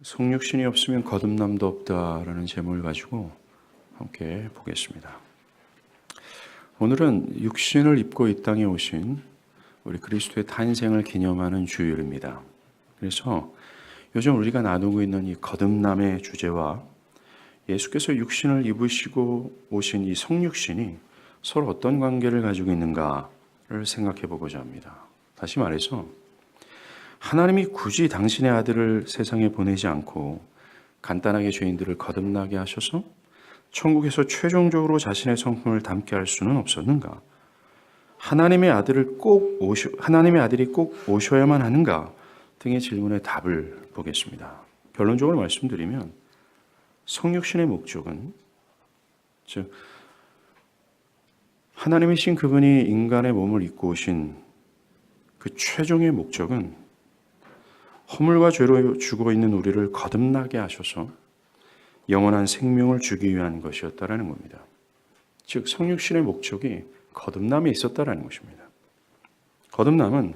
성육신이 없으면 거듭남도 없다라는 제목을 가지고 함께 보겠습니다. 오늘은 육신을 입고 이 땅에 오신 우리 그리스도의 탄생을 기념하는 주일입니다. 그래서 요즘 우리가 나누고 있는 이 거듭남의 주제와 예수께서 육신을 입으시고 오신 이 성육신이 서로 어떤 관계를 가지고 있는가를 생각해 보고자 합니다. 다시 말해서 하나님이 굳이 당신의 아들을 세상에 보내지 않고 간단하게 죄인들을 거듭나게 하셔서 천국에서 최종적으로 자신의 성품을 담게 할 수는 없었는가? 하나님의 아들이 꼭 오셔야만 하는가? 등의 질문에 답을 보겠습니다. 결론적으로 말씀드리면 성육신의 목적은, 즉 하나님이신 그분이 인간의 몸을 입고 오신 그 최종의 목적은 허물과 죄로 죽어 있는 우리를 거듭나게 하셔서 영원한 생명을 주기 위한 것이었다라는 겁니다. 즉 성육신의 목적이 거듭남에 있었다라는 것입니다. 거듭남은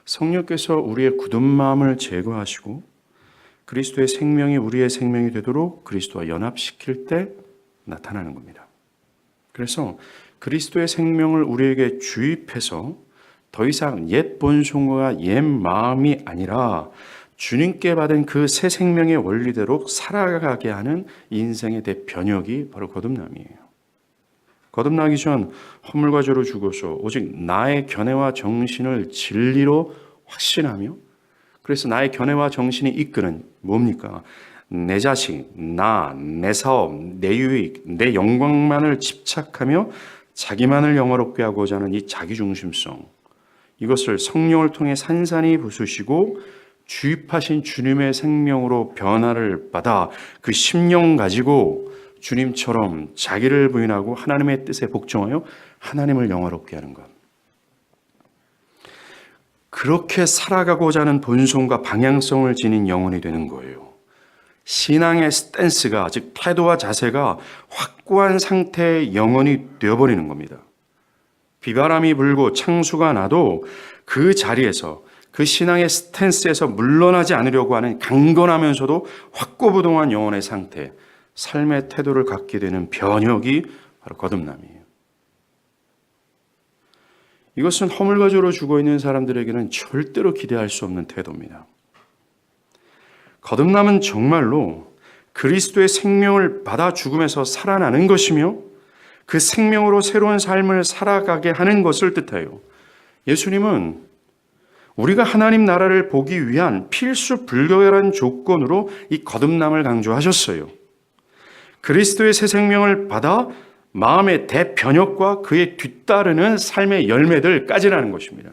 성령께서 우리의 굳은 마음을 제거하시고 그리스도의 생명이 우리의 생명이 되도록 그리스도와 연합시킬 때 나타나는 겁니다. 그래서 그리스도의 생명을 우리에게 주입해서 더 이상 옛 본성과 옛 마음이 아니라 주님께 받은 그 새 생명의 원리대로 살아가게 하는 인생의 대변혁이 바로 거듭남이에요. 거듭나기 전 허물과 죄로 죽어서 오직 나의 견해와 정신을 진리로 확신하며, 그래서 나의 견해와 정신이 이끄는 뭡니까? 내 자식, 내 사업, 내 유익, 내 영광만을 집착하며 자기만을 영화롭게 하고자 하는 이 자기중심성, 이것을 성령을 통해 산산히 부수시고 주입하신 주님의 생명으로 변화를 받아 그 심령 가지고 주님처럼 자기를 부인하고 하나님의 뜻에 복종하여 하나님을 영화롭게 하는 것. 그렇게 살아가고자 하는 본성과 방향성을 지닌 영혼이 되는 거예요. 신앙의 스탠스가, 즉 태도와 자세가 확고한 상태의 영혼이 되어버리는 겁니다. 비바람이 불고 창수가 나도 그 자리에서, 그 신앙의 스탠스에서 물러나지 않으려고 하는 강건하면서도 확고부동한 영혼의 상태, 삶의 태도를 갖게 되는 변혁이 바로 거듭남이에요. 이것은 허물과 죄로 죽어있는 사람들에게는 절대로 기대할 수 없는 태도입니다. 거듭남은 정말로 그리스도의 생명을 받아 죽음에서 살아나는 것이며 그 생명으로 새로운 삶을 살아가게 하는 것을 뜻해요. 예수님은 우리가 하나님 나라를 보기 위한 필수 불가결한 조건으로 이 거듭남을 강조하셨어요. 그리스도의 새 생명을 받아 마음의 대변혁과 그에 뒤따르는 삶의 열매들까지라는 것입니다.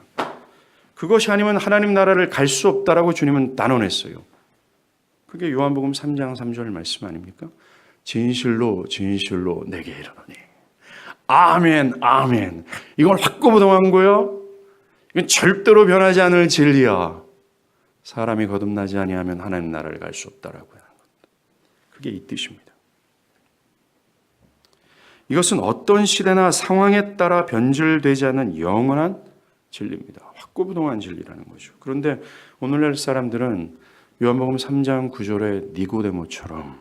그것이 아니면 하나님 나라를 갈 수 없다라고 주님은 단언했어요. 그게 요한복음 3장 3절 말씀 아닙니까? 진실로 진실로 내게 이르노니. 아멘, 아멘. 이걸 확고부동한 거야? 이건 절대로 변하지 않을 진리야. 사람이 거듭나지 아니하면 하나님 나라를 갈 수 없다라고 하는 것. 그게 이 뜻입니다. 이것은 어떤 시대나 상황에 따라 변질되지 않는 영원한 진리입니다. 확고부동한 진리라는 거죠. 그런데 오늘날 사람들은 요한복음 3장 9절의 니고데모처럼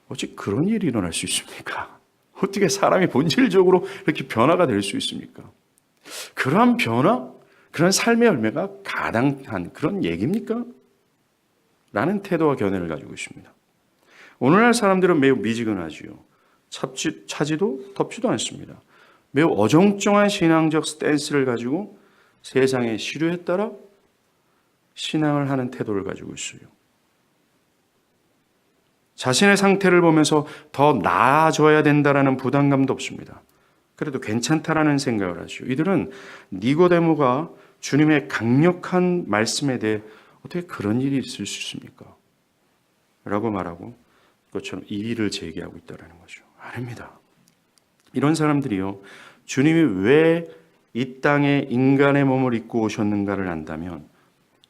어찌 그런 일이 일어날 수 있습니까? 어떻게 사람이 본질적으로 이렇게 변화가 될 수 있습니까? 그러한 변화, 그런 삶의 열매가 가당한 그런 얘기입니까? 라는 태도와 견해를 가지고 있습니다. 오늘날 사람들은 매우 미지근하지요. 차지도 덥지도 않습니다. 매우 어정쩡한 신앙적 스탠스를 가지고 세상의 시류에 따라 신앙을 하는 태도를 가지고 있어요. 자신의 상태를 보면서 더 나아져야 된다라는 부담감도 없습니다. 그래도 괜찮다라는 생각을 하죠. 이들은 니고데모가 주님의 강력한 말씀에 대해 어떻게 그런 일이 있을 수 있습니까? 라고 말하고 그것처럼 이의를 제기하고 있다는 거죠. 아닙니다. 이런 사람들이요, 주님이 왜 이 땅에 인간의 몸을 입고 오셨는가를 안다면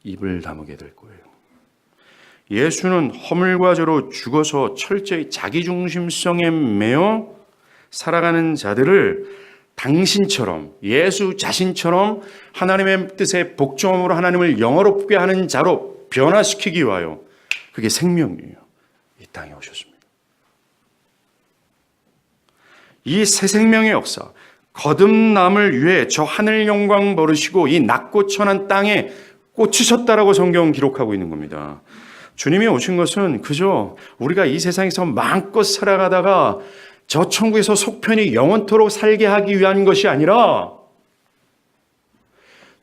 입을 다무게 될 거예요. 예수는 허물과 죄로 죽어서 철저히 자기중심성에 매여 살아가는 자들을 당신처럼, 예수 자신처럼 하나님의 뜻에 복종함으로 하나님을 영화롭게 하는 자로 변화시키기 위하여, 그게 생명이에요, 이 땅에 오셨습니다. 이 새 생명의 역사, 거듭남을 위해 저 하늘 영광 버리시고 이 낮고 천한 땅에 꽂히셨다라고 성경은 기록하고 있는 겁니다. 주님이 오신 것은 그저 우리가 이 세상에서 마음껏 살아가다가 저 천국에서 속편히 영원토록 살게 하기 위한 것이 아니라,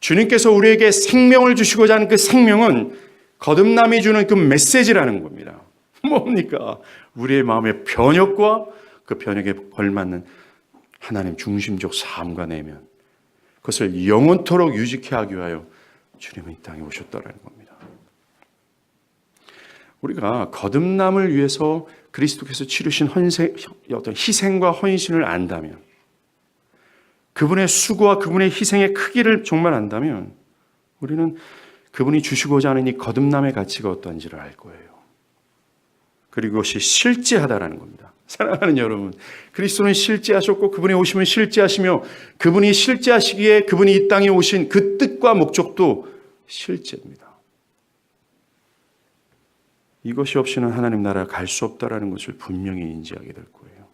주님께서 우리에게 생명을 주시고자 하는 그 생명은 거듭남이 주는 그 메시지라는 겁니다. 뭡니까? 우리의 마음의 변혁과 그 변혁에 걸맞는 하나님 중심적 삶과 내면, 그것을 영원토록 유지케 하기 위하여 주님이 이 땅에 오셨다라는 겁니다. 우리가 거듭남을 위해서 그리스도께서 치르신 어떤 희생과 헌신을 안다면, 그분의 수고와 그분의 희생의 크기를 정말 안다면, 우리는 그분이 주시고자 하는 이 거듭남의 가치가 어떠한지를 알 거예요. 그리고 그것이 실제하다라는 겁니다. 사랑하는 여러분, 그리스도는 실제하셨고 그분이 오시면 실제하시며, 그분이 실제하시기에 그분이 이 땅에 오신 그 뜻과 목적도 실제입니다. 이것이 없이는 하나님 나라에 갈 수 없다라는 것을 분명히 인지하게 될 거예요.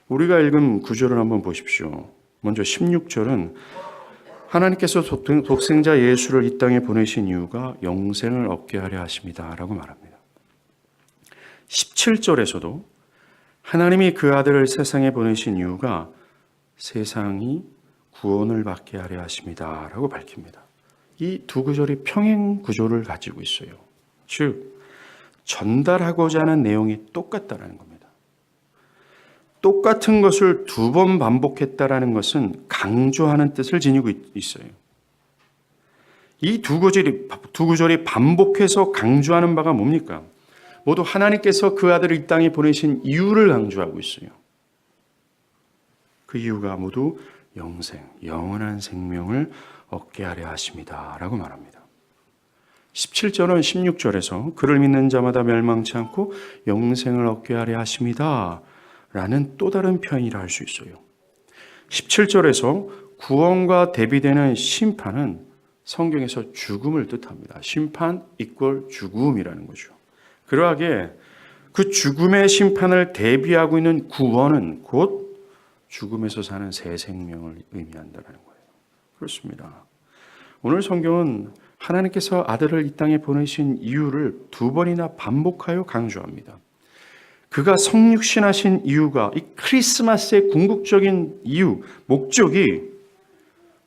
우리가 읽은 구절을 한번 보십시오. 먼저 16절은 하나님께서 독생자 예수를 이 땅에 보내신 이유가 영생을 얻게 하려 하십니다 라고 말합니다. 17절에서도 하나님이 그 아들을 세상에 보내신 이유가 세상이 구원을 받게 하려 하십니다 라고 밝힙니다. 이 두 구절이 평행 구조를 가지고 있어요. 즉 전달하고자 하는 내용이 똑같다는 겁니다. 똑같은 것을 두 번 반복했다라는 것은 강조하는 뜻을 지니고 있어요. 이 두 구절이 반복해서 강조하는 바가 뭡니까? 모두 하나님께서 그 아들을 이 땅에 보내신 이유를 강조하고 있어요. 그 이유가 모두 영생, 영원한 생명을 얻게 하려 하십니다 라고 말합니다. 17절은 16절에서 그를 믿는 자마다 멸망치 않고 영생을 얻게 하려 하십니다 라는 또 다른 표현이라 할 수 있어요. 17절에서 구원과 대비되는 심판은 성경에서 죽음을 뜻합니다. 심판 이퀄 죽음이라는 거죠. 그러하게 그 죽음의 심판을 대비하고 있는 구원은 곧 죽음에서 사는 새 생명을 의미한다는 거예요. 그렇습니다. 오늘 성경은 하나님께서 아들을 이 땅에 보내신 이유를 두 번이나 반복하여 강조합니다. 그가 성육신하신 이유가, 이 크리스마스의 궁극적인 이유, 목적이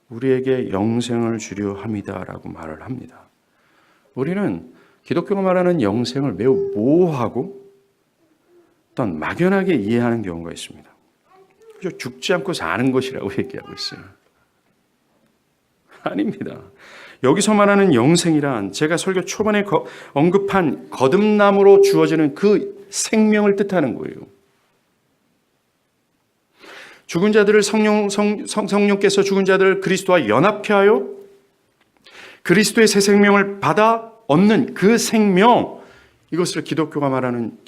우리에게 영생을 주려 함이다라고 말을 합니다. 우리는 기독교가 말하는 영생을 매우 모호하고 어떤 막연하게 이해하는 경우가 있습니다. 그저 죽지 않고 사는 것이라고 얘기하고 있어요. 아닙니다. 여기서 말하는 영생이란 제가 설교 초반에 언급한 거듭남으로 주어지는 그 생명을 뜻하는 거예요. 죽은 자들을 성령께서 죽은 자들을 그리스도와 연합케 하여 그리스도의 새 생명을 받아 얻는 그 생명, 이것을 기독교가 말하는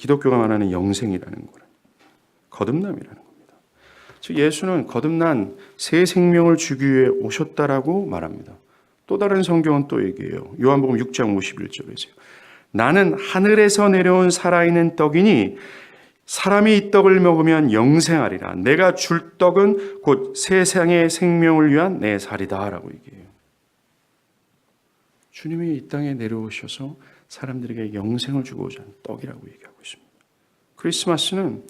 영생이라는 거예요. 거듭남이라는 겁니다. 즉 예수는 거듭난 새 생명을 주기 위해 오셨다라고 말합니다. 또 다른 성경은 또 얘기해요. 요한복음 6장 51절에서요. 나는 하늘에서 내려온 살아있는 떡이니 사람이 이 떡을 먹으면 영생하리라. 내가 줄 떡은 곧 세상의 생명을 위한 내 살이다 라고 얘기해요. 주님이 이 땅에 내려오셔서 사람들에게 영생을 주고자 하는 떡이라고 얘기하고 있습니다. 크리스마스는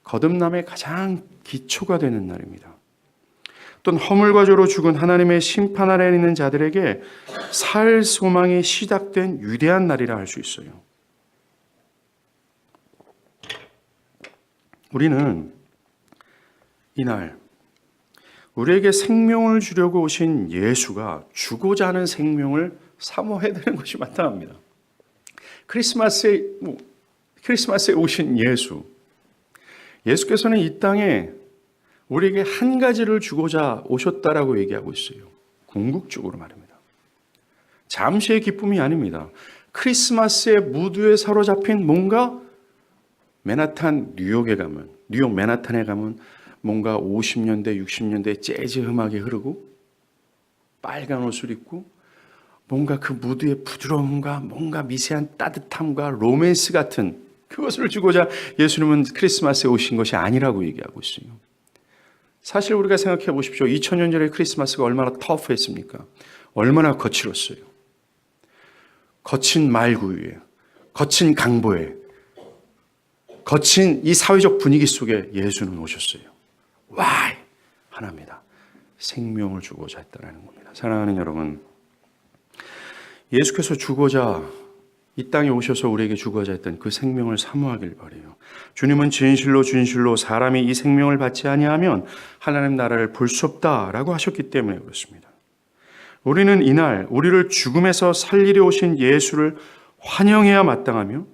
거듭남의 가장 기초가 되는 날입니다. 또는 허물과 죄로 죽은 하나님의 심판 아래 있는 자들에게 살 소망이 시작된 위대한 날이라 할 수 있어요. 우리는 이날 우리에게 생명을 주려고 오신 예수가 주고자 하는 생명을 사모해야 되는 것이 마땅합니다. 크리스마스에 오신 예수께서는 이 땅에 우리에게 한 가지를 주고자 오셨다라고 얘기하고 있어요. 궁극적으로 말입니다. 잠시의 기쁨이 아닙니다. 크리스마스의 무드에 사로잡힌 뭔가 뉴욕 맨하탄에 가면 뭔가 50년대, 60년대 재즈 음악이 흐르고 빨간 옷을 입고 뭔가 그 무드의 부드러움과 뭔가 미세한 따뜻함과 로맨스 같은 그것을 주고자 예수님은 크리스마스에 오신 것이 아니라고 얘기하고 있어요. 사실 우리가 생각해 보십시오. 2000년 전의 크리스마스가 얼마나 터프했습니까? 얼마나 거칠었어요. 거친 말구유에, 거친 강보에, 거친 이 사회적 분위기 속에 예수는 오셨어요. Why? 하나입니다. 생명을 주고자 했다는 겁니다. 사랑하는 여러분, 예수께서 주고자 이 땅에 오셔서 우리에게 주고자 했던 그 생명을 사모하길 바라요. 주님은 진실로 진실로 사람이 이 생명을 받지 아니하면 하나님 나라를 볼 수 없다라고 하셨기 때문에 그렇습니다. 우리는 이날 우리를 죽음에서 살리려 오신 예수를 환영해야 마땅하며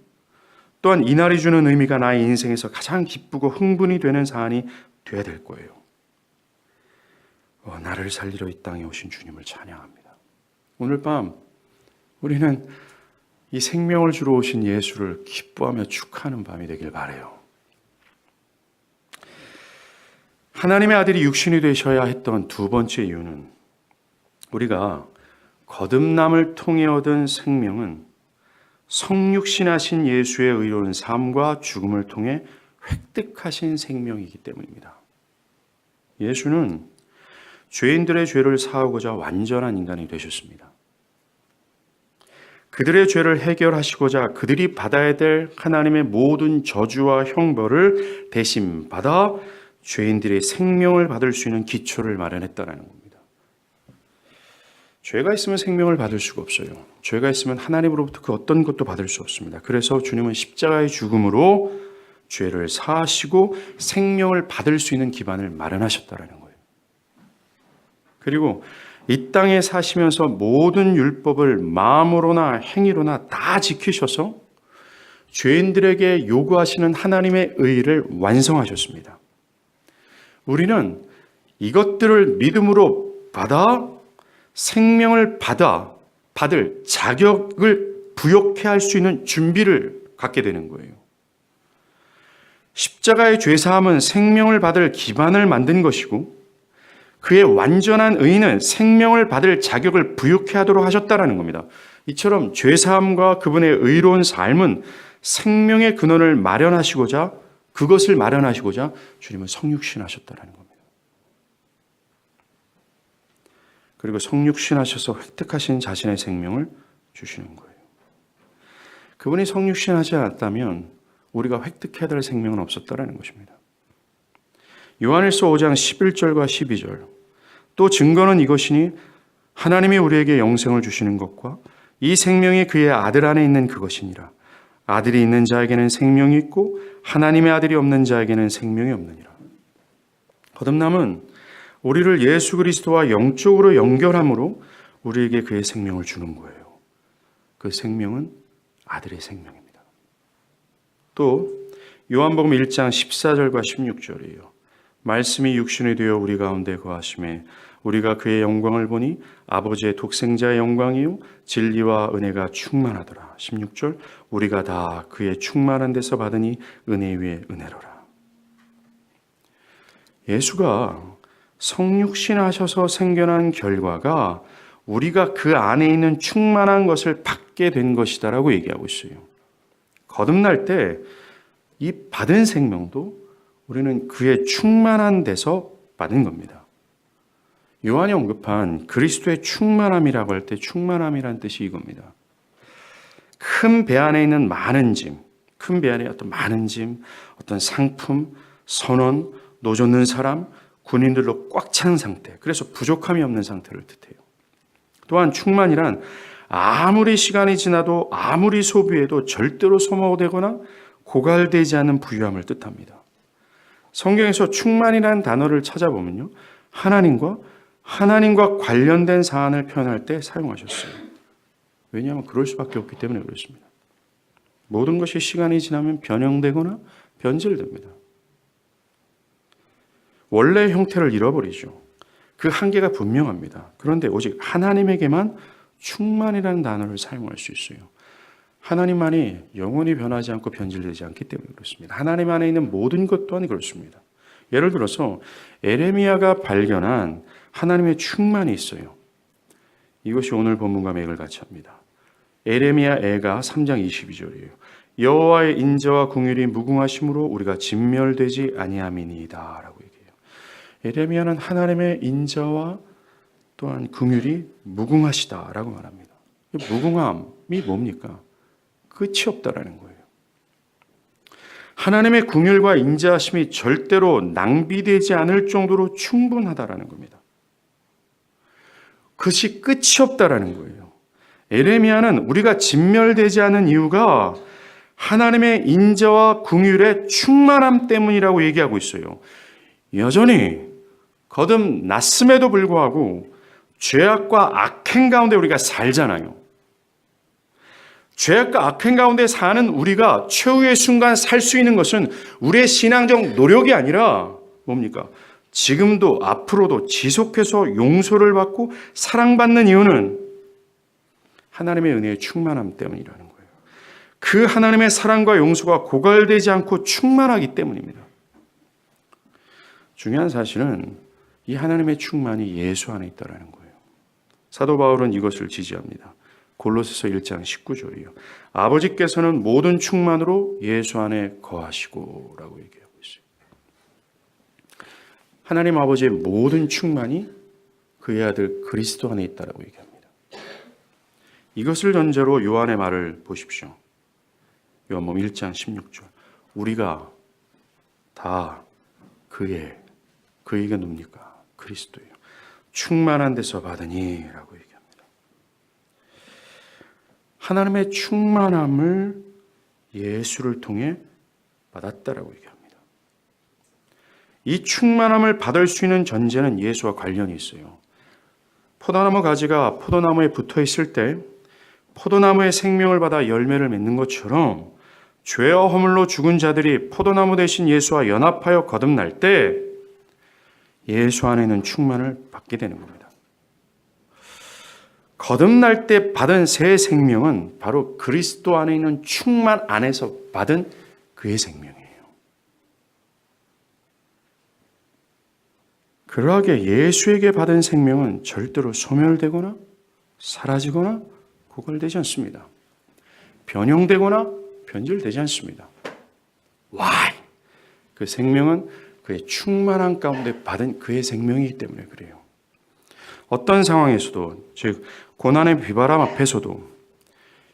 또한 이날이 주는 의미가 나의 인생에서 가장 기쁘고 흥분이 되는 사안이 되어야 될 거예요. 나를 살리러 이 땅에 오신 주님을 찬양합니다. 오늘 밤 우리는 이 생명을 주러 오신 예수를 기뻐하며 축하하는 밤이 되길 바라요. 하나님의 아들이 육신이 되셔야 했던 두 번째 이유는 우리가 거듭남을 통해 얻은 생명은 성육신하신 예수의 의로운 삶과 죽음을 통해 획득하신 생명이기 때문입니다. 예수는 죄인들의 죄를 사하고자 완전한 인간이 되셨습니다. 그들의 죄를 해결하시고자 그들이 받아야 될 하나님의 모든 저주와 형벌을 대신 받아 죄인들의 생명을 받을 수 있는 기초를 마련했다는 겁니다. 죄가 있으면 생명을 받을 수가 없어요. 죄가 있으면 하나님으로부터 그 어떤 것도 받을 수 없습니다. 그래서 주님은 십자가의 죽음으로 죄를 사하시고 생명을 받을 수 있는 기반을 마련하셨다는 거예요. 그리고 이 땅에 사시면서 모든 율법을 마음으로나 행위로나 다 지키셔서 죄인들에게 요구하시는 하나님의 의를 완성하셨습니다. 우리는 이것들을 믿음으로 받아 생명을 받을 자격을 부여케 할 수 있는 준비를 갖게 되는 거예요. 십자가의 죄사함은 생명을 받을 기반을 만든 것이고 그의 완전한 의는 생명을 받을 자격을 부여케 하도록 하셨다라는 겁니다. 이처럼 죄사함과 그분의 의로운 삶은 생명의 근원을 마련하시고자 그것을 마련하시고자 주님은 성육신하셨다라는 겁니다. 그리고 성육신하셔서 획득하신 자신의 생명을 주시는 거예요. 그분이 성육신하지 않았다면 우리가 획득해야 될 생명은 없었다라는 것입니다. 요한일서 5장 11절과 12절 또 증거는 이것이니 하나님이 우리에게 영생을 주시는 것과 이 생명이 그의 아들 안에 있는 그것이니라. 아들이 있는 자에게는 생명이 있고 하나님의 아들이 없는 자에게는 생명이 없느니라. 거듭남은 우리를 예수 그리스도와 영적으로 연결함으로 우리에게 그의 생명을 주는 거예요. 그 생명은 아들의 생명입니다. 또 요한복음 1장 14절과 16절이에요. 말씀이 육신이 되어 우리 가운데 거하심에 우리가 그의 영광을 보니 아버지의 독생자의 영광이요 진리와 은혜가 충만하더라. 16절 우리가 다 그의 충만한 데서 받으니 은혜 위에 은혜로라. 예수가 성육신하셔서 생겨난 결과가 우리가 그 안에 있는 충만한 것을 받게 된 것이다라고 얘기하고 있어요. 거듭날 때 이 받은 생명도 우리는 그의 충만한 데서 받은 겁니다. 요한이 언급한 그리스도의 충만함이라고 할 때 충만함이란 뜻이 이겁니다. 큰 배 안에 있는 많은 짐, 큰 배 안에 어떤 많은 짐, 어떤 상품, 선원, 노젓는 사람, 군인들로 꽉 찬 상태, 그래서 부족함이 없는 상태를 뜻해요. 또한 충만이란 아무리 시간이 지나도 아무리 소비해도 절대로 소모되거나 고갈되지 않는 부유함을 뜻합니다. 성경에서 충만이라는 단어를 찾아보면요, 하나님과 관련된 사안을 표현할 때 사용하셨어요. 왜냐하면 그럴 수밖에 없기 때문에 그렇습니다. 모든 것이 시간이 지나면 변형되거나 변질됩니다. 원래의 형태를 잃어버리죠. 그 한계가 분명합니다. 그런데 오직 하나님에게만 충만이라는 단어를 사용할 수 있어요. 하나님만이 영원히 변하지 않고 변질되지 않기 때문에 그렇습니다. 하나님 안에 있는 모든 것 또한 그렇습니다. 예를 들어서 에레미야가 발견한 하나님의 충만이 있어요. 이것이 오늘 본문과 맥을 같이 합니다. 에레미야 애가 3장 22절이에요. 여호와의 인자와 긍휼이 무궁하심으로 우리가 진멸되지 아니함이니이다 라고 얘기해요. 에레미야는 하나님의 인자와 또한 긍휼이 무궁하시다라고 말합니다. 무궁함이 뭡니까? 끝이 없다라는 거예요. 하나님의 긍휼과 인자하심이 절대로 낭비되지 않을 정도로 충분하다라는 겁니다. 그것이 끝이 없다라는 거예요. 에레미야는 우리가 진멸되지 않은 이유가 하나님의 인자와 긍휼의 충만함 때문이라고 얘기하고 있어요. 여전히 거듭났음에도 불구하고 죄악과 악행 가운데 우리가 살잖아요. 죄악과 악행 가운데 사는 우리가 최후의 순간 살 수 있는 것은 우리의 신앙적 노력이 아니라 뭡니까? 지금도 앞으로도 지속해서 용서를 받고 사랑받는 이유는 하나님의 은혜의 충만함 때문이라는 거예요. 그 하나님의 사랑과 용서가 고갈되지 않고 충만하기 때문입니다. 중요한 사실은 이 하나님의 충만이 예수 안에 있다는 거예요. 사도 바울은 이것을 지지합니다. 골로새서 1장 19절이요. 아버지께서는 모든 충만으로 예수 안에 거하시고 라고 얘기하고 있어요. 하나님 아버지의 모든 충만이 그의 아들 그리스도 안에 있다라고 얘기합니다. 이것을 전제로 요한의 말을 보십시오. 요한복음 1장 16절. 우리가 다 그에게 뭡니까? 그리스도예요. 충만한 데서 받으니 라고 얘기합니다. 하나님의 충만함을 예수를 통해 받았다라고 얘기합니다. 이 충만함을 받을 수 있는 전제는 예수와 관련이 있어요. 포도나무 가지가 포도나무에 붙어 있을 때 포도나무의 생명을 받아 열매를 맺는 것처럼 죄와 허물로 죽은 자들이 포도나무 대신 예수와 연합하여 거듭날 때 예수 안에는 충만을 받게 되는 겁니다. 거듭날 때 받은 새 생명은 바로 그리스도 안에 있는 충만 안에서 받은 그의 생명이에요. 그러하게 예수에게 받은 생명은 절대로 소멸되거나 사라지거나 고갈되지 않습니다. 변형되거나 변질되지 않습니다. Why? 그 생명은 그의 충만한 가운데 받은 그의 생명이기 때문에 그래요. 어떤 상황에서도, 즉 고난의 비바람 앞에서도,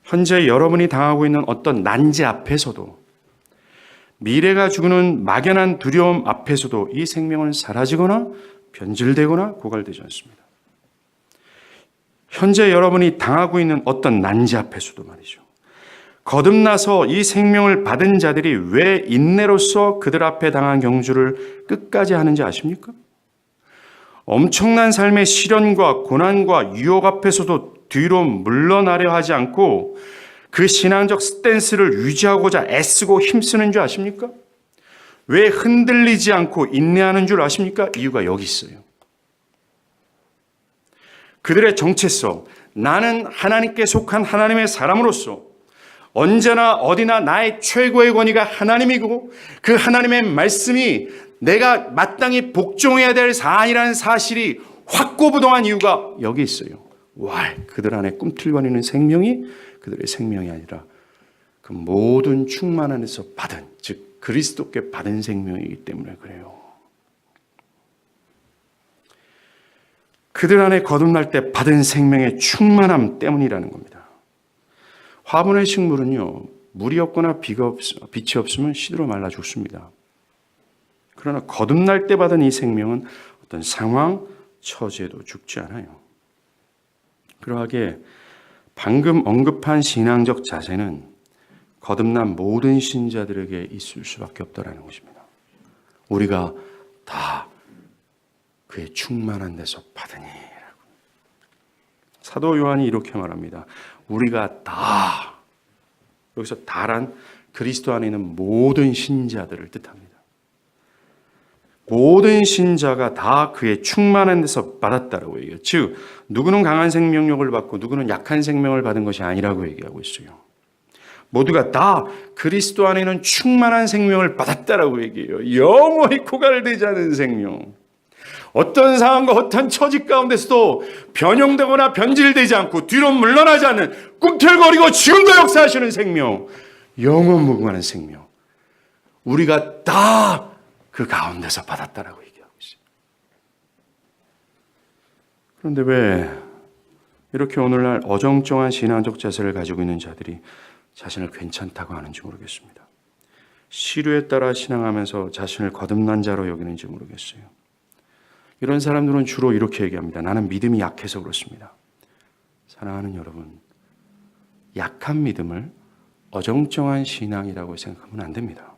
현재 여러분이 당하고 있는 어떤 난제 앞에서도, 미래가 주는 막연한 두려움 앞에서도 이 생명은 사라지거나 변질되거나 고갈되지 않습니다. 현재 여러분이 당하고 있는 어떤 난제 앞에서도 말이죠. 거듭나서 이 생명을 받은 자들이 왜 인내로서 그들 앞에 당한 경주를 끝까지 하는지 아십니까? 엄청난 삶의 시련과 고난과 유혹 앞에서도 뒤로 물러나려 하지 않고 그 신앙적 스탠스를 유지하고자 애쓰고 힘쓰는 줄 아십니까? 왜 흔들리지 않고 인내하는 줄 아십니까? 이유가 여기 있어요. 그들의 정체성, 나는 하나님께 속한 하나님의 사람으로서 언제나 어디나 나의 최고의 권위가 하나님이고 그 하나님의 말씀이 내가 마땅히 복종해야 될 사안이라는 사실이 확고부동한 이유가 여기 있어요. 와, 그들 안에 꿈틀거리는 생명이 그들의 생명이 아니라 그 모든 충만 안에서 받은, 즉 그리스도께 받은 생명이기 때문에 그래요. 그들 안에 거듭날 때 받은 생명의 충만함 때문이라는 겁니다. 화분의 식물은요, 물이 없거나 빛이 없으면 시들어 말라 죽습니다. 그러나 거듭날 때 받은 이 생명은 어떤 상황, 처지에도 죽지 않아요. 그러하게 방금 언급한 신앙적 자세는 거듭난 모든 신자들에게 있을 수밖에 없다는 것입니다. 우리가 다 그의 충만한 데서 받으니. 사도 요한이 이렇게 말합니다. 우리가 다, 여기서 다란 그리스도 안에 있는 모든 신자들을 뜻합니다. 모든 신자가 다 그의 충만한 데서 받았다라고 얘기해요. 즉 누구는 강한 생명력을 받고 누구는 약한 생명을 받은 것이 아니라고 얘기하고 있어요. 모두가 다 그리스도 안에 있는 충만한 생명을 받았다라고 얘기해요. 영원히 고갈되지 않은 생명. 어떤 상황과 어떤 처지 가운데서도 변형되거나 변질되지 않고 뒤로 물러나지 않는 꿈틀거리고 지금도 역사하시는 생명, 영원 무궁하는 생명, 우리가 다 그 가운데서 받았다라고 얘기하고 있어요. 그런데 왜 이렇게 오늘날 어정쩡한 신앙적 자세를 가지고 있는 자들이 자신을 괜찮다고 하는지 모르겠습니다. 시류에 따라 신앙하면서 자신을 거듭난 자로 여기는지 모르겠어요. 이런 사람들은 주로 이렇게 얘기합니다. 나는 믿음이 약해서 그렇습니다. 사랑하는 여러분, 약한 믿음을 어정쩡한 신앙이라고 생각하면 안 됩니다.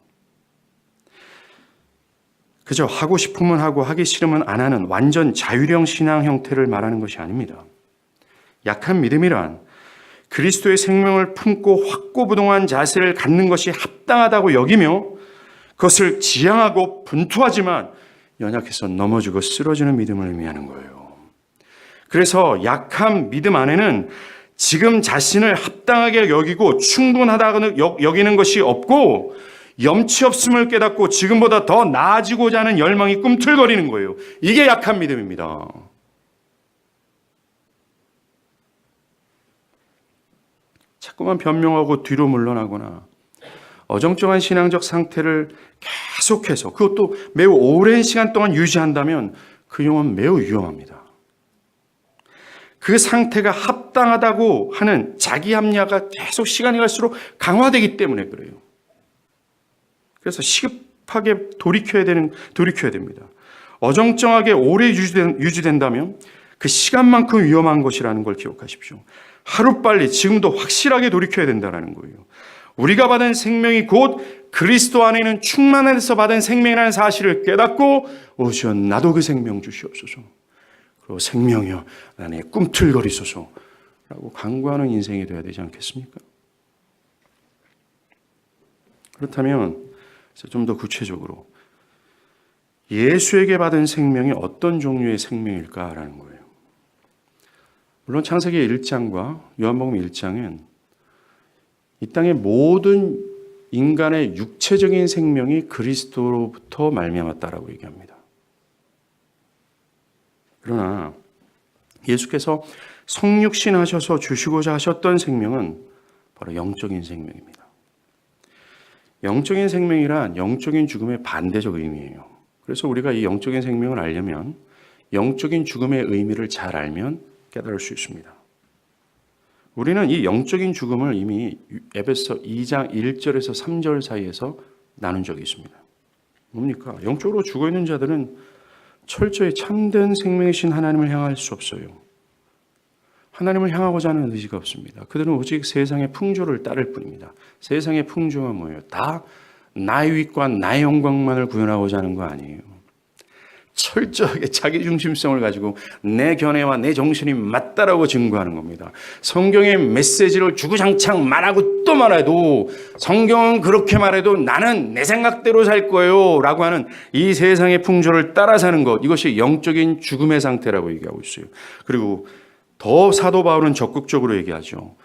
그저 하고 싶으면 하고 하기 싫으면 안 하는 완전 자유형 신앙 형태를 말하는 것이 아닙니다. 약한 믿음이란 그리스도의 생명을 품고 확고부동한 자세를 갖는 것이 합당하다고 여기며 그것을 지향하고 분투하지만 연약해서 넘어지고 쓰러지는 믿음을 의미하는 거예요. 그래서 약한 믿음 안에는 지금 자신을 합당하게 여기고 충분하다고 여기는 것이 없고 염치 없음을 깨닫고 지금보다 더 나아지고자 하는 열망이 꿈틀거리는 거예요. 이게 약한 믿음입니다. 자꾸만 변명하고 뒤로 물러나거나 어정쩡한 신앙적 상태를 계속해서 그것도 매우 오랜 시간 동안 유지한다면 그 영은 매우 위험합니다. 그 상태가 합당하다고 하는 자기 합리화가 계속 시간이 갈수록 강화되기 때문에 그래요. 그래서 시급하게 돌이켜야 됩니다. 어정쩡하게 오래 유지된다면 그 시간만큼 위험한 것이라는 걸 기억하십시오. 하루빨리 지금도 확실하게 돌이켜야 된다는 거예요. 우리가 받은 생명이 곧 그리스도 안에 있는 충만해서 받은 생명이라는 사실을 깨닫고 오시오 나도 그 생명 주시옵소서. 그리고 생명이여 나의 꿈틀거리소서 라고 간구하는 인생이 되어야 되지 않겠습니까? 그렇다면 좀 더 구체적으로 예수에게 받은 생명이 어떤 종류의 생명일까라는 거예요. 물론 창세기 1장과 요한복음 1장은 이 땅의 모든 인간의 육체적인 생명이 그리스도로부터 말미암았다라고 얘기합니다. 그러나 예수께서 성육신 하셔서 주시고자 하셨던 생명은 바로 영적인 생명입니다. 영적인 생명이란 영적인 죽음의 반대적 의미예요. 그래서 우리가 이 영적인 생명을 알려면 영적인 죽음의 의미를 잘 알면 깨달을 수 있습니다. 우리는 이 영적인 죽음을 이미 에베소 2장 1절에서 3절 사이에서 나눈 적이 있습니다. 뭡니까? 영적으로 죽어있는 자들은 철저히 참된 생명이신 하나님을 향할 수 없어요. 하나님을 향하고자 하는 의지가 없습니다. 그들은 오직 세상의 풍조를 따를 뿐입니다. 세상의 풍조가 뭐예요? 다 나의 윗과 나의 영광만을 구현하고자 하는 거 아니에요. 철저하게 자기 중심성을 가지고 내 견해와 내 정신이 맞다라고 증거하는 겁니다. 성경의 메시지를 주구장창 말하고 또 말해도 성경은 그렇게 말해도 나는 내 생각대로 살 거예요 라고 하는 이 세상의 풍조를 따라 사는 것, 이것이 영적인 죽음의 상태라고 얘기하고 있어요. 그리고 더 사도 바울은 적극적으로 얘기하죠.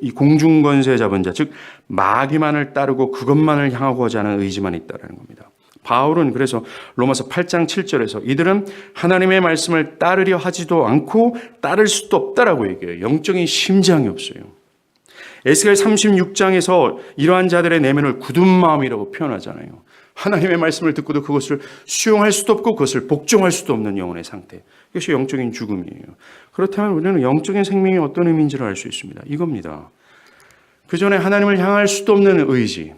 이 공중 권세 잡은 자, 즉 마귀만을 따르고 그것만을 향하고자 하는 의지만 있다라는 겁니다. 바울은 그래서 로마서 8장 7절에서 이들은 하나님의 말씀을 따르려 하지도 않고 따를 수도 없다라고 얘기해요. 영적인 심장이 없어요. 에스겔 36장에서 이러한 자들의 내면을 굳은 마음이라고 표현하잖아요. 하나님의 말씀을 듣고도 그것을 수용할 수도 없고 그것을 복종할 수도 없는 영혼의 상태. 이것이 영적인 죽음이에요. 그렇다면 우리는 영적인 생명이 어떤 의미인지를 알 수 있습니다. 이겁니다. 그 전에 하나님을 향할 수도 없는 의지,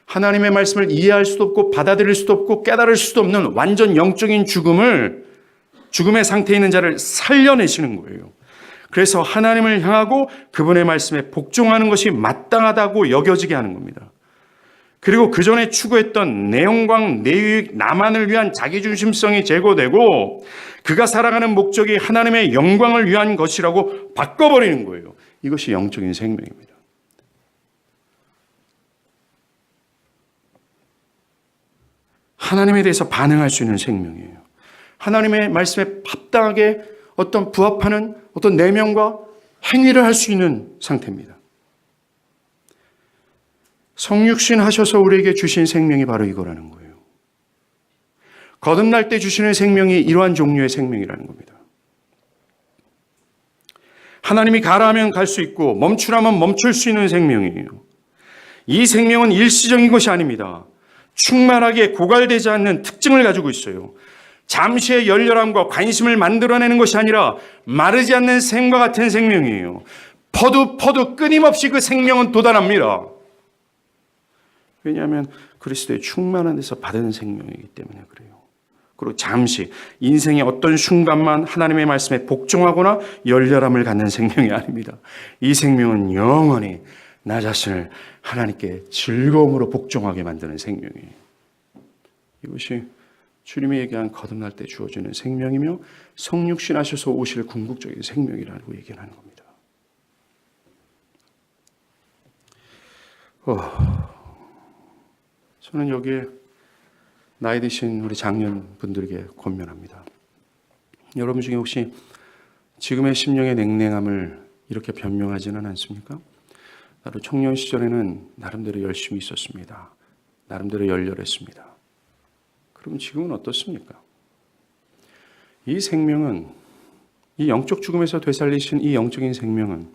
하나님의 말씀을 이해할 수도 없고 받아들일 수도 없고 깨달을 수도 없는 완전 영적인 죽음의 상태에 있는 자를 살려내시는 거예요. 그래서 하나님을 향하고 그분의 말씀에 복종하는 것이 마땅하다고 여겨지게 하는 겁니다. 그리고 그 전에 추구했던 내 영광, 내 유익, 나만을 위한 자기중심성이 제거되고 그가 살아가는 목적이 하나님의 영광을 위한 것이라고 바꿔버리는 거예요. 이것이 영적인 생명입니다. 하나님에 대해서 반응할 수 있는 생명이에요. 하나님의 말씀에 합당하게 어떤 부합하는 어떤 내면과 행위를 할 수 있는 상태입니다. 성육신 하셔서 우리에게 주신 생명이 바로 이거라는 거예요. 거듭날 때 주시는 생명이 이러한 종류의 생명이라는 겁니다. 하나님이 가라 하면 갈 수 있고 멈추라면 멈출 수 있는 생명이에요. 이 생명은 일시적인 것이 아닙니다. 충만하게 고갈되지 않는 특징을 가지고 있어요. 잠시의 열렬함과 관심을 만들어내는 것이 아니라 마르지 않는 샘과 같은 생명이에요. 퍼도 끊임없이 그 생명은 돋아납니다. 왜냐하면 그리스도의 충만한 데서 받은 생명이기 때문에 그래요. 그리고 잠시 인생의 어떤 순간만 하나님의 말씀에 복종하거나 열렬함을 갖는 생명이 아닙니다. 이 생명은 영원히 나 자신을 하나님께 즐거움으로 복종하게 만드는 생명이에요. 이것이 주님이 얘기한 거듭날 때 주어지는 생명이며 성육신 하셔서 오실 궁극적인 생명이라고 얘기하는 겁니다. 저는 여기에 나이 드신 우리 장년분들에게 권면합니다. 여러분 중에 혹시 지금의 심령의 냉랭함을 이렇게 변명하지는 않습니까? 나도 청년 시절에는 나름대로 열심히 있었습니다. 나름대로 열렬했습니다. 그럼 지금은 어떻습니까? 이 생명은, 이 영적 죽음에서 되살리신 이 영적인 생명은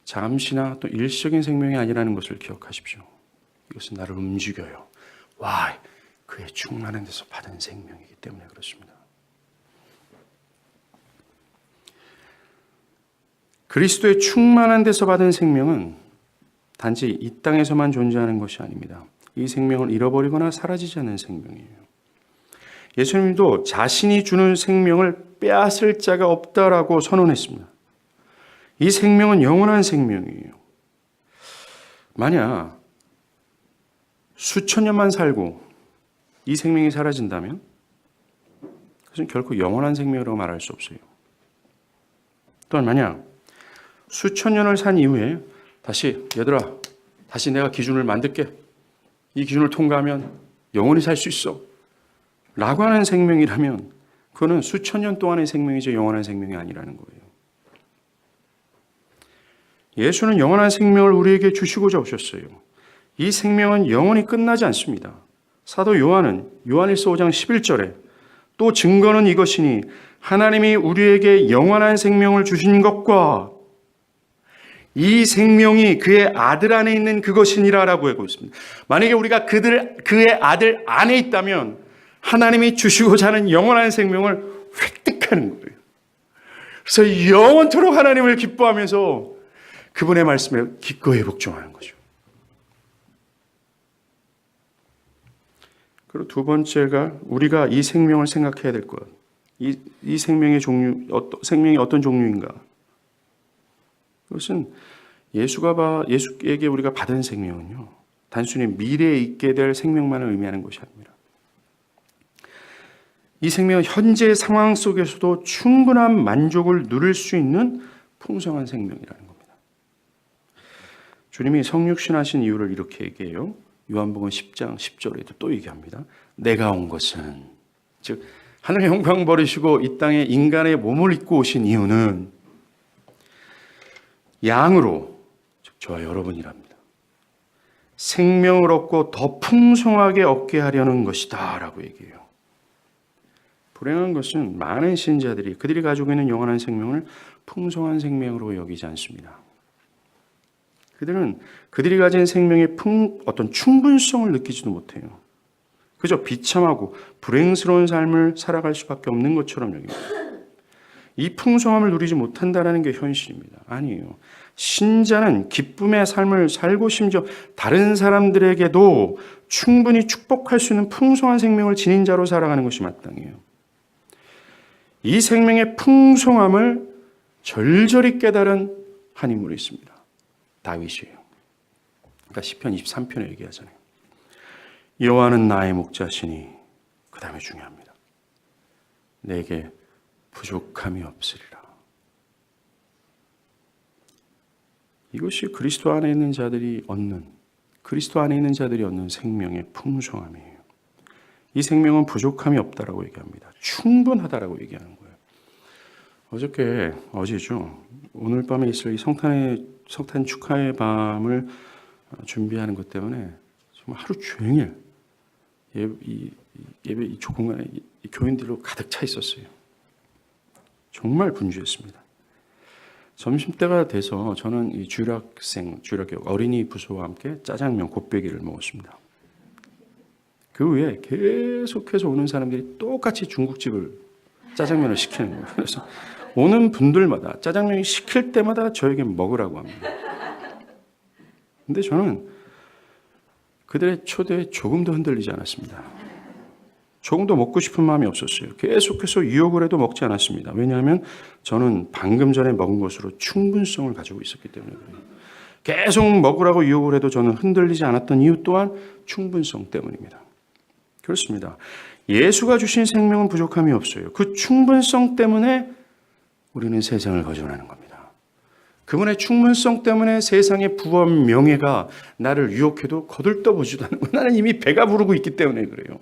잠시나 또 일시적인 생명이 아니라는 것을 기억하십시오. 이것은 나를 움직여요. 와, 그의 충만한 데서 받은 생명이기 때문에 그렇습니다. 그리스도의 충만한 데서 받은 생명은 단지 이 땅에서만 존재하는 것이 아닙니다. 이 생명을 잃어버리거나 사라지지 않는 생명이에요. 예수님도 자신이 주는 생명을 빼앗을 자가 없다라고 선언했습니다. 이 생명은 영원한 생명이에요. 만약 수천 년만 살고 이 생명이 사라진다면 그것은 결코 영원한 생명이라고 말할 수 없어요. 또한 만약 수천 년을 산 이후에 얘들아, 다시 내가 기준을 만들게. 이 기준을 통과하면 영원히 살 수 있어. 라고 하는 생명이라면 그거는 수천 년 동안의 생명이지 영원한 생명이 아니라는 거예요. 예수는 영원한 생명을 우리에게 주시고자 오셨어요. 이 생명은 영원히 끝나지 않습니다. 사도 요한은 요한일서 5장 11절에 또 증거는 이것이니 하나님이 우리에게 영원한 생명을 주신 것과 이 생명이 그의 아들 안에 있는 그것이니라 라고 하고 있습니다. 만약에 우리가 그의 아들 안에 있다면 하나님이 주시고자 하는 영원한 생명을 획득하는 거예요. 그래서 영원토록 하나님을 기뻐하면서 그분의 말씀에 기꺼이 복종하는 거죠. 그리고 두 번째가 우리가 이 생명을 생각해야 될 것. 이 생명의 생명이 어떤 종류인가? 그것은 예수에게 우리가 받은 생명은요, 단순히 미래에 있게 될 생명만을 의미하는 것이 아닙니다. 이 생명은 현재 상황 속에서도 충분한 만족을 누릴 수 있는 풍성한 생명이라는 겁니다. 주님이 성육신하신 이유를 이렇게 얘기해요. 요한복음 10장 10절에도 또 얘기합니다. 내가 온 것은, 즉 하늘의 영광 버리시고 이 땅에 인간의 몸을 입고 오신 이유는 양으로, 즉 저와 여러분이랍니다. 생명을 얻고 더 풍성하게 얻게 하려는 것이다 라고 얘기해요. 불행한 것은 많은 신자들이 그들이 가지고 있는 영원한 생명을 풍성한 생명으로 여기지 않습니다. 그들은 그들이 가진 생명의 어떤 충분성을 느끼지도 못해요. 그저 비참하고 불행스러운 삶을 살아갈 수밖에 없는 것처럼 여깁니다. 이 풍성함을 누리지 못한다는 게 현실입니다. 아니에요. 신자는 기쁨의 삶을 살고 심지어 다른 사람들에게도 충분히 축복할 수 있는 풍성한 생명을 지닌 자로 살아가는 것이 마땅해요. 이 생명의 풍성함을 절절히 깨달은 한 인물이 있습니다. 다윗이에요. 그러니까 시편 23편에 얘기하잖아요. 여호와는 나의 목자시니, 그 다음에 중요합니다. 내게 부족함이 없으리라. 이것이 그리스도 안에 있는 자들이 얻는 생명의 풍성함이에요. 이 생명은 부족함이 없다라고 얘기합니다. 충분하다라고 얘기하는 거예요. 어제죠. 오늘 밤에 있을 이 성탄 축하의 밤을 준비하는 것 때문에 정말 하루 종일 예배 이 공간에 이 교인들로 가득 차 있었어요. 정말 분주했습니다. 점심때가 돼서 저는 이 주일학교 어린이 부서와 함께 짜장면 곱빼기를 먹었습니다. 그 후에 계속해서 오는 사람들이 똑같이 중국집을 짜장면을 시키는 거예요. 그래서 오는 분들마다 짜장면이 시킬 때마다 저에게 먹으라고 합니다. 근데 저는 그들의 초대에 조금도 흔들리지 않았습니다. 조금도 먹고 싶은 마음이 없었어요. 계속해서 유혹을 해도 먹지 않았습니다. 왜냐하면 저는 방금 전에 먹은 것으로 충분성을 가지고 있었기 때문에 그래요. 계속 먹으라고 유혹을 해도 저는 흔들리지 않았던 이유 또한 충분성 때문입니다. 그렇습니다. 예수가 주신 생명은 부족함이 없어요. 그 충분성 때문에 우리는 세상을 거절하는 겁니다. 그분의 충분성 때문에 세상의 부와 명예가 나를 유혹해도 거들떠보지도 않는 거예요. 나는 이미 배가 부르고 있기 때문에 그래요.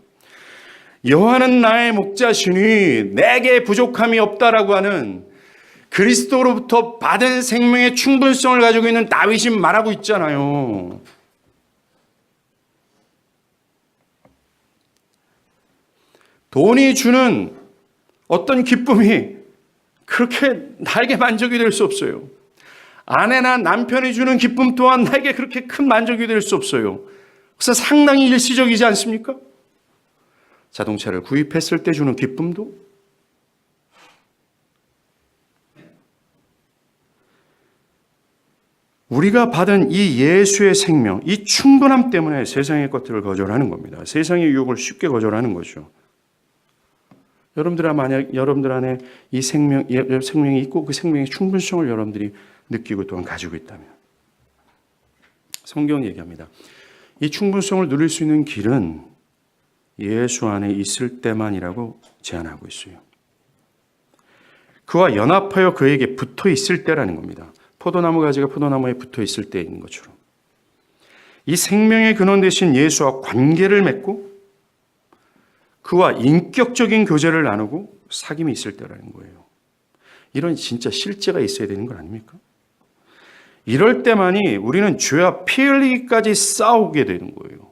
여호와는 나의 목자시니 내게 부족함이 없다라고 하는 그리스도로부터 받은 생명의 충분성을 가지고 있는 다윗이 말하고 있잖아요. 돈이 주는 어떤 기쁨이 그렇게 나에게 만족이 될 수 없어요. 아내나 남편이 주는 기쁨 또한 나에게 그렇게 큰 만족이 될 수 없어요. 그래서 상당히 일시적이지 않습니까? 자동차를 구입했을 때 주는 기쁨도 우리가 받은 이 예수의 생명, 이 충분함 때문에 세상의 것들을 거절하는 겁니다. 세상의 유혹을 쉽게 거절하는 거죠. 만약 여러분들 안에 이 생명이 있고 그 생명의 충분성을 여러분들이 느끼고 또한 가지고 있다면 성경은 얘기합니다. 이 충분성을 누릴 수 있는 길은 예수 안에 있을 때만이라고 제안하고 있어요. 그와 연합하여 그에게 붙어 있을 때라는 겁니다. 포도나무 가지가 포도나무에 붙어 있을 때인 것처럼 이 생명의 근원 되신 예수와 관계를 맺고 그와 인격적인 교제를 나누고 사귐이 있을 때라는 거예요. 이런 진짜 실제가 있어야 되는 건 아닙니까? 이럴 때만이 우리는 죄와 피 흘리기까지 싸우게 되는 거예요.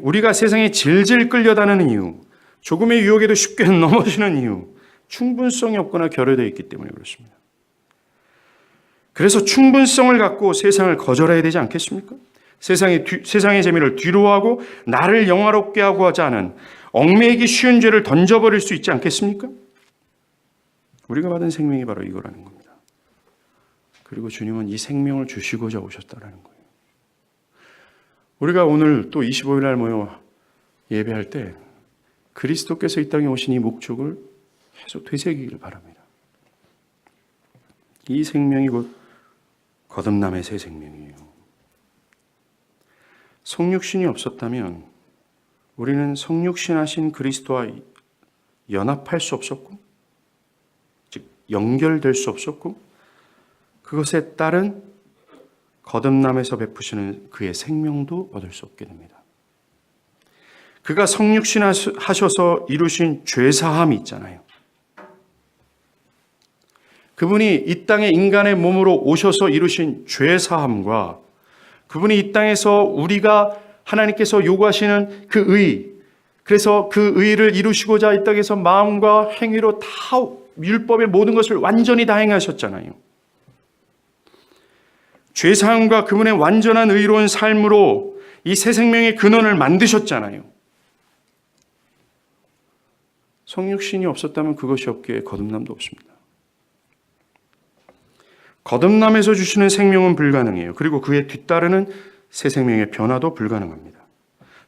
우리가 세상에 질질 끌려다니는 이유, 조금의 유혹에도 쉽게 넘어지는 이유, 충분성이 없거나 결여되어 있기 때문에 그렇습니다. 그래서 충분성을 갖고 세상을 거절해야 되지 않겠습니까? 세상의 재미를 뒤로하고 나를 영화롭게 하고 하지 않은 얽매이기 쉬운 죄를 던져버릴 수 있지 않겠습니까? 우리가 받은 생명이 바로 이거라는 겁니다. 그리고 주님은 이 생명을 주시고자 오셨다라는 거예요. 우리가 오늘 또 25일 날 모여 예배할 때 그리스도께서 이 땅에 오신 이 목적을 계속 되새기길 바랍니다. 이 생명이 곧 거듭남의 새 생명이에요. 성육신이 없었다면 우리는 성육신하신 그리스도와 연합할 수 없었고, 즉 연결될 수 없었고, 그것에 따른 거듭남에서 베푸시는 그의 생명도 얻을 수 없게 됩니다. 그가 성육신하셔서 이루신 죄사함이 있잖아요. 그분이 이 땅에 인간의 몸으로 오셔서 이루신 죄사함과 그분이 이 땅에서 우리가 하나님께서 요구하시는 그 의, 그래서 그 의를 이루시고자 이 땅에서 마음과 행위로 다 율법의 모든 것을 완전히 다 행하셨잖아요. 죄사함과 그분의 완전한 의로운 삶으로 이 새 생명의 근원을 만드셨잖아요. 성육신이 없었다면 그것이 없기에 거듭남도 없습니다. 거듭남에서 주시는 생명은 불가능해요. 그리고 그에 뒤따르는 새 생명의 변화도 불가능합니다.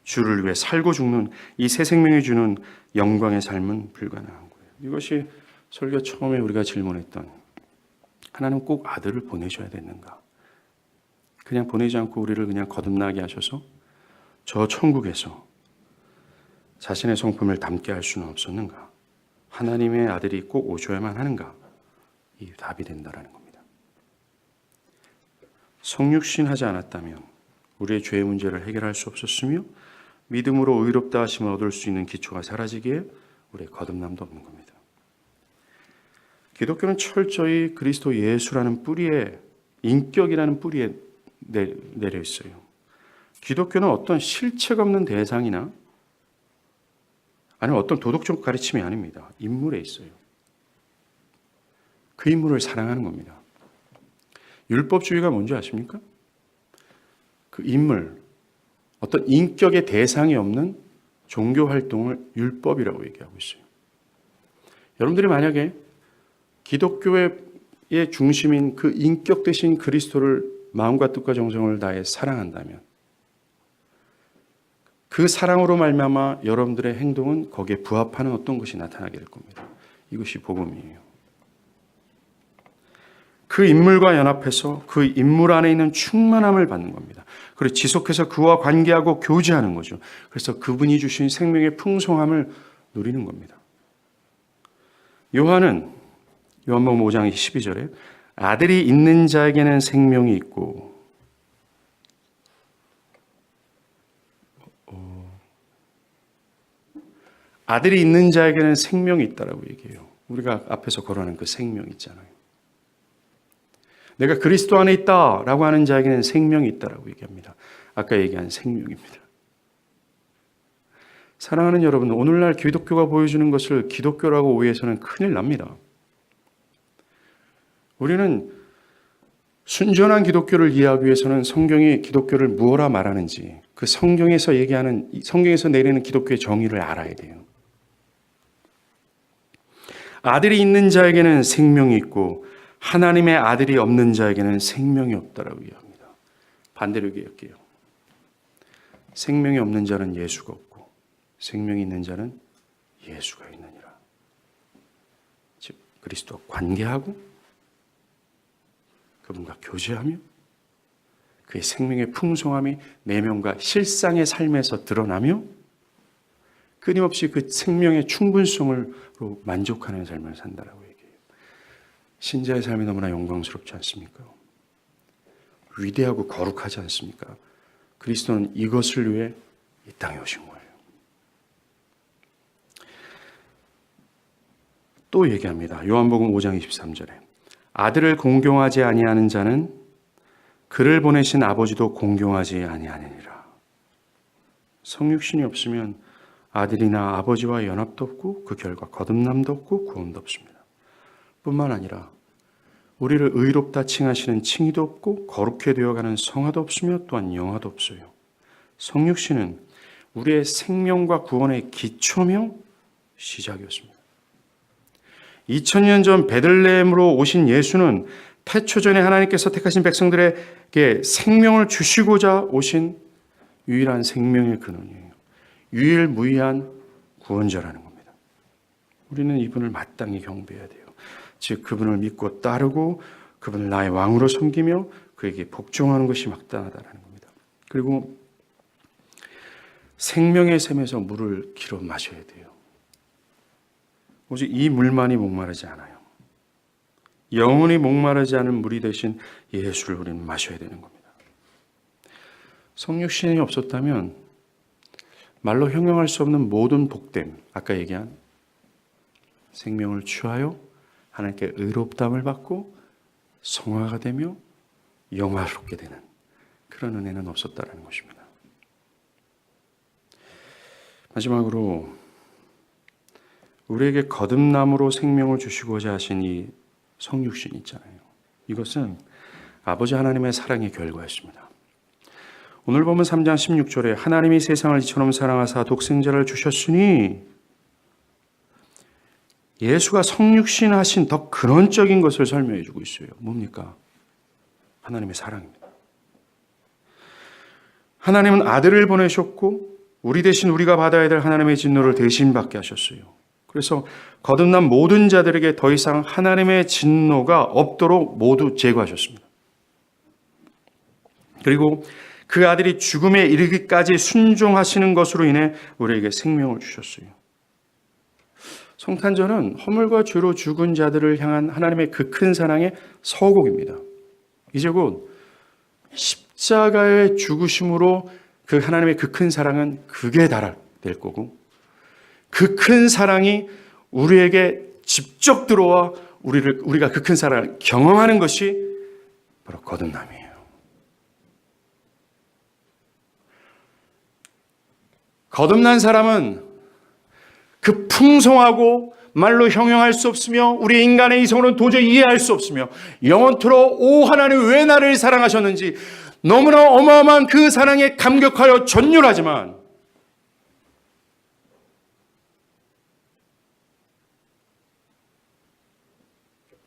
주를 위해 살고 죽는 이 새 생명이 주는 영광의 삶은 불가능한 거예요. 이것이 설교 처음에 우리가 질문했던 하나님 꼭 아들을 보내셔야 됐는가? 그냥 보내지 않고 우리를 그냥 거듭나게 하셔서 저 천국에서 자신의 성품을 담게 할 수는 없었는가? 하나님의 아들이 꼭 오셔야만 하는가? 이 답이 된다라는 겁니다. 성육신하지 않았다면 우리의 죄의 문제를 해결할 수 없었으며 믿음으로 의롭다 하심을 얻을 수 있는 기초가 사라지기에 우리의 거듭남도 없는 겁니다. 기독교는 철저히 그리스도 예수라는 뿌리에, 인격이라는 뿌리에 내려 있어요. 기독교는 어떤 실체가 없는 대상이나 아니면 어떤 도덕적 가르침이 아닙니다. 인물에 있어요. 그 인물을 사랑하는 겁니다. 율법주의가 뭔지 아십니까? 그 인물, 어떤 인격의 대상이 없는 종교 활동을 율법이라고 얘기하고 있어요. 여러분들이 만약에 기독교의 중심인 그 인격 대신 그리스도를 마음과 뜻과 정성을 다해 사랑한다면 그 사랑으로 말미암아 여러분들의 행동은 거기에 부합하는 어떤 것이 나타나게 될 겁니다. 이것이 복음이에요. 그 인물과 연합해서 그 인물 안에 있는 충만함을 받는 겁니다. 그리고 지속해서 그와 관계하고 교제하는 거죠. 그래서 그분이 주신 생명의 풍성함을 누리는 겁니다. 요한복음 5장 12절에 아들이 있는 자에게는 생명이 있고 아들이 있는 자에게는 생명이 있다라고 얘기해요. 우리가 앞에서 거론하는 그 생명 있잖아요. 내가 그리스도 안에 있다라고 하는 자에게는 생명이 있다라고 얘기합니다. 아까 얘기한 생명입니다. 사랑하는 여러분, 오늘날 기독교가 보여주는 것을 기독교라고 오해해서는 큰일 납니다. 우리는 순전한 기독교를 이해하기 위해서는 성경이 기독교를 무엇라 말하는지 그 성경에서 내리는 기독교의 정의를 알아야 돼요. 아들이 있는 자에게는 생명이 있고 하나님의 아들이 없는 자에게는 생명이 없다라고 얘기합니다. 반대로 얘기할게요. 생명이 없는 자는 예수가 없고 생명이 있는 자는 예수가 있느니라. 즉 그리스도와 관계하고 그분과 교제하며 그의 생명의 풍성함이 내면과 실상의 삶에서 드러나며 끊임없이 그 생명의 충분성으로 만족하는 삶을 산다라고 얘기해요. 신자의 삶이 너무나 영광스럽지 않습니까? 위대하고 거룩하지 않습니까? 그리스도는 이것을 위해 이 땅에 오신 거예요. 또 얘기합니다. 요한복음 5장 23절에 아들을 공경하지 아니하는 자는 그를 보내신 아버지도 공경하지 아니하느니라. 성육신이 없으면 아들이나 아버지와 연합도 없고 그 결과 거듭남도 없고 구원도 없습니다. 뿐만 아니라 우리를 의롭다 칭하시는 칭의도 없고 거룩해 되어가는 성화도 없으며 또한 영화도 없어요. 성육신은 우리의 생명과 구원의 기초며 시작이었습니다. 2000년 전 베들레헴으로 오신 예수는 태초 전에 하나님께서 택하신 백성들에게 생명을 주시고자 오신 유일한 생명의 근원이에요. 유일무이한 구원자라는 겁니다. 우리는 이분을 마땅히 경배해야 돼요. 즉 그분을 믿고 따르고 그분을 나의 왕으로 섬기며 그에게 복종하는 것이 마땅하다는 겁니다. 그리고 생명의 샘에서 물을 길어 마셔야 돼요. 오직 이 물만이 목마르지 않아요. 영원히 목마르지 않은 물이 대신 예수를 우리는 마셔야 되는 겁니다. 성육신이 없었다면 말로 형용할 수 없는 모든 복됨, 아까 얘기한 생명을 취하여 하나님께 의롭다함을 받고 성화가 되며 영화롭게 되는 그런 은혜는 없었다는 것입니다. 마지막으로 우리에게 거듭남으로 생명을 주시고자 하신 이 성육신 있잖아요. 이것은 아버지 하나님의 사랑의 결과였습니다. 오늘 보면 3장 16절에 하나님이 세상을 이처럼 사랑하사 독생자를 주셨으니 예수가 성육신 하신 더 근원적인 것을 설명해 주고 있어요. 뭡니까? 하나님의 사랑입니다. 하나님은 아들을 보내셨고 우리 대신 우리가 받아야 될 하나님의 진노를 대신 받게 하셨어요. 그래서 거듭난 모든 자들에게 더 이상 하나님의 진노가 없도록 모두 제거하셨습니다. 그리고 그 아들이 죽음에 이르기까지 순종하시는 것으로 인해 우리에게 생명을 주셨어요. 성탄절은 허물과 죄로 죽은 자들을 향한 하나님의 그 큰 사랑의 서곡입니다. 이제 곧 십자가의 죽으심으로 그 하나님의 그 큰 사랑은 극에 달할 거고 그 큰 사랑이 우리에게 직접 들어와 우리가 그 큰 사랑을 경험하는 것이 바로 거듭남이에요. 거듭난 사람은 그 풍성하고 말로 형용할 수 없으며 우리 인간의 이성으로는 도저히 이해할 수 없으며 영원토록 오 하나님 왜 나를 사랑하셨는지 너무나 어마어마한 그 사랑에 감격하여 전율하지만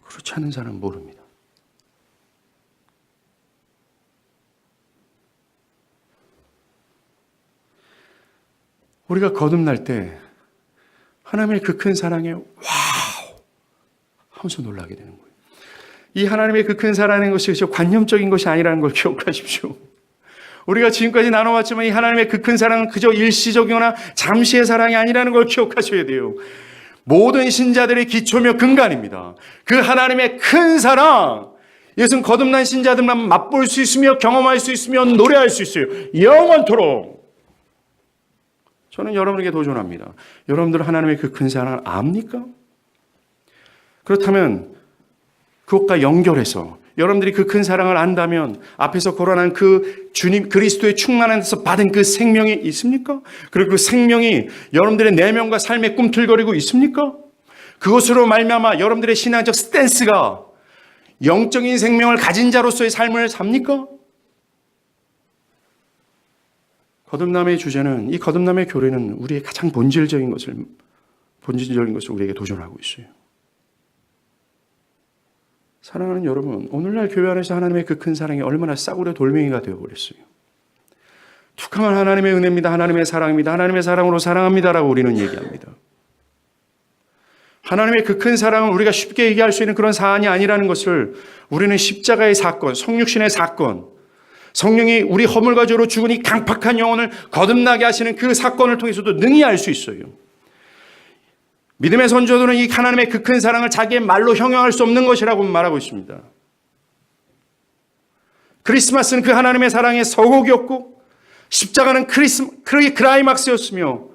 그렇지 않은 사람은 모릅니다. 우리가 거듭날 때 하나님의 그 큰 사랑에 와우 하면서 놀라게 되는 거예요. 이 하나님의 그 큰 사랑인 것이 관념적인 것이 아니라는 걸 기억하십시오. 우리가 지금까지 나눠왔지만 이 하나님의 그 큰 사랑은 그저 일시적이거나 잠시의 사랑이 아니라는 걸 기억하셔야 돼요. 모든 신자들의 기초며 근간입니다. 그 하나님의 큰 사랑, 이것은 거듭난 신자들만 맛볼 수 있으며 경험할 수 있으며 노래할 수 있어요. 영원토록. 저는 여러분에게 도전합니다. 여러분들 하나님의 그 큰 사랑을 압니까? 그렇다면 그것과 연결해서 여러분들이 그 큰 사랑을 안다면 앞에서 거론한 그 주님 그리스도의 충만 안에서 받은 그 생명이 있습니까? 그리고 그 생명이 여러분들의 내면과 삶에 꿈틀거리고 있습니까? 그것으로 말미암아 여러분들의 신앙적 스탠스가 영적인 생명을 가진 자로서의 삶을 삽니까? 거듭남의 주제는, 이 거듭남의 교리는 우리의 가장 본질적인 것을 우리에게 도전하고 있어요. 사랑하는 여러분, 오늘날 교회 안에서 하나님의 그 큰 사랑이 얼마나 싸구려 돌멩이가 되어버렸어요. 툭하면 하나님의 은혜입니다. 하나님의 사랑입니다. 하나님의 사랑으로 사랑합니다라고 우리는 얘기합니다. 하나님의 그 큰 사랑은 우리가 쉽게 얘기할 수 있는 그런 사안이 아니라는 것을 우리는 십자가의 사건, 성육신의 사건, 성령이 우리 허물과 죄로 죽은 이 강팍한 영혼을 거듭나게 하시는 그 사건을 통해서도 능히 알 수 있어요. 믿음의 선조들은 이 하나님의 그 큰 사랑을 자기의 말로 형용할 수 없는 것이라고 말하고 있습니다. 크리스마스는 그 하나님의 사랑의 서곡이었고 십자가는 크라이막스였으며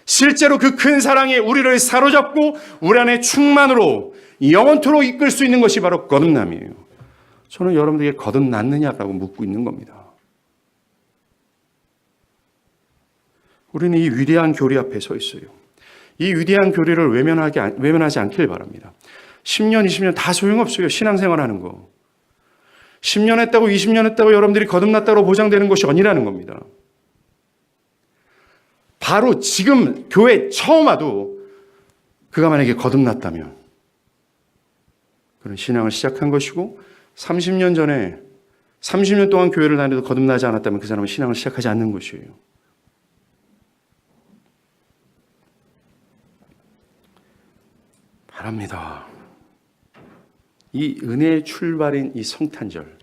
실제로 그 큰 사랑이 우리를 사로잡고 우리 안에 충만으로 영원토록 이끌 수 있는 것이 바로 거듭남이에요. 저는 여러분들에게 거듭났느냐라고 묻고 있는 겁니다. 우리는 이 위대한 교리 앞에 서 있어요. 이 위대한 교리를 외면하지 않길 바랍니다. 10년, 20년 다 소용없어요. 신앙생활하는 거. 10년 했다고 20년 했다고 여러분들이 거듭났다고 보장되는 것이 아니라는 겁니다. 바로 지금 교회 처음 와도 그가 만약에 거듭났다면 그런 신앙을 시작한 것이고 30년 전에 30년 동안 교회를 다녀도 거듭나지 않았다면 그 사람은 신앙을 시작하지 않는 것이에요. 바랍니다. 이 은혜의 출발인 이 성탄절,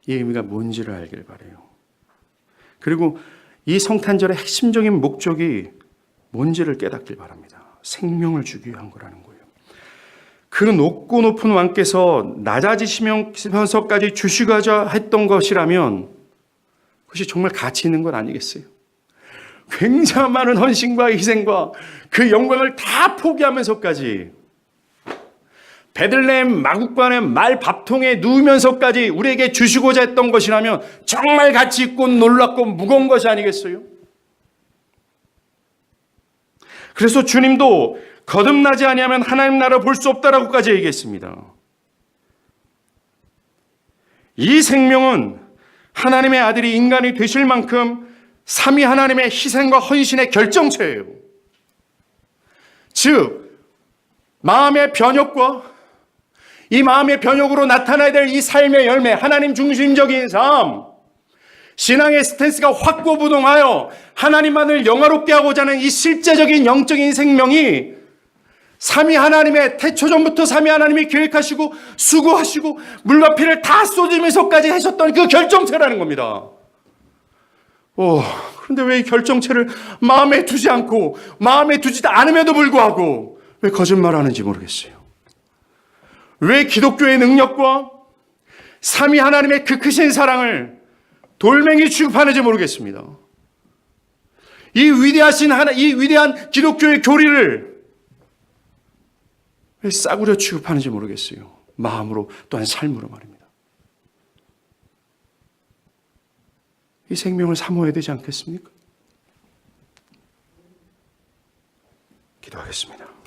이 의미가 뭔지를 알길 바라요. 그리고 이 성탄절의 핵심적인 목적이 뭔지를 깨닫길 바랍니다. 생명을 주기 위한 거라는 거예요. 그 높고 높은 왕께서 낮아지시면서까지 주시고자 했던 것이라면 그것이 정말 가치 있는 건 아니겠어요? 굉장히 많은 헌신과 희생과 그 영광을 다 포기하면서까지 베들레헴 마국간의 말 밥통에 누우면서까지 우리에게 주시고자 했던 것이라면 정말 가치 있고 놀랍고 무거운 것이 아니겠어요? 그래서 주님도 거듭나지 아니하면 하나님 나라 볼 수 없다라고까지 얘기했습니다. 이 생명은 하나님의 아들이 인간이 되실 만큼 삼위 하나님의 희생과 헌신의 결정체예요. 즉 마음의 변혁과 이 마음의 변혁으로 나타나야 될 이 삶의 열매, 하나님 중심적인 삶, 신앙의 스탠스가 확고부동하여 하나님만을 영화롭게 하고자 하는 이 실제적인 영적인 생명이 삼위 하나님의 태초전부터 삼위 하나님이 계획하시고 수고하시고 물과 피를 다 쏟으면서까지 하셨던 그 결정체라는 겁니다. 그런데 왜 이 결정체를 마음에 두지 않고 마음에 두지도 않음에도 불구하고 왜 거짓말하는지 모르겠어요. 왜 기독교의 능력과 삼위 하나님의 그 크신 사랑을 돌멩이 취급하는지 모르겠습니다. 이 위대한 기독교의 교리를 왜 싸구려 취급하는지 모르겠어요. 마음으로 또한 삶으로 말입니다. 이 생명을 사모해야 되지 않겠습니까? 기도하겠습니다.